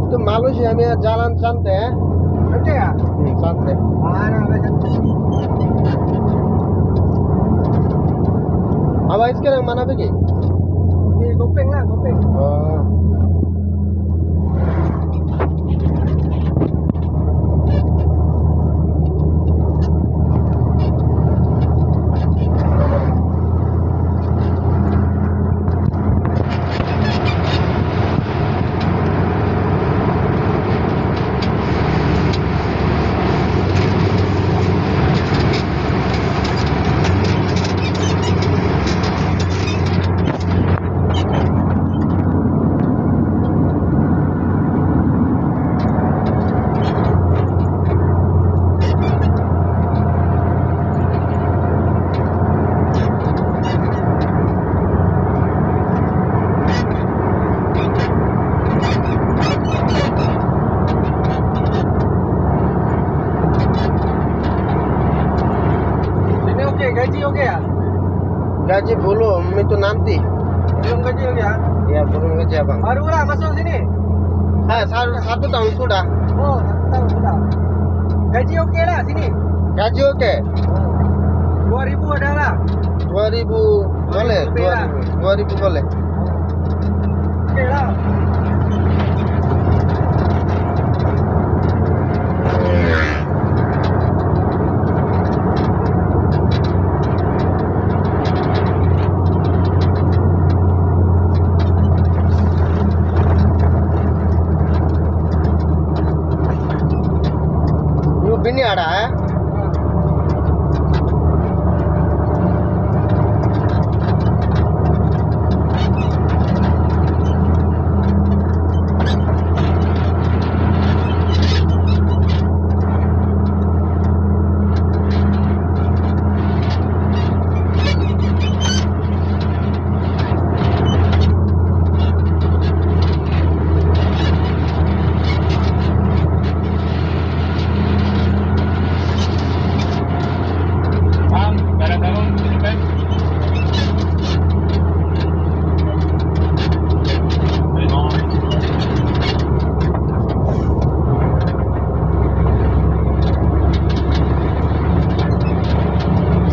Itu Malaysia ni jalan santai. Santai ya? Santai. Mana ada santai? Abang sekarang mana pergi? Ni Gopeng lah, Gopeng. Oh. Gaji okey ya? Gaji belum, itu nanti. Belum gaji okey ya? Ya belum gaji abang. Barulah masuk sini. Satu tahun sudah. Oh, 1 tahun sudah. Gaji okey lah sini. Gaji oke? 2000 ada lah. 2000 boleh. 2000 boleh. Okey lah. Bini ada ya?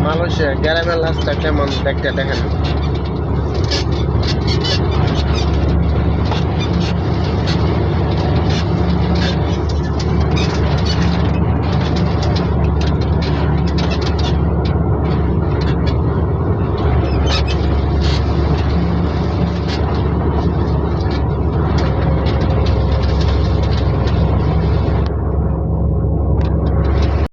Malaysia, গ্রামের রাস্তা কেমন দেখতে দেখেন।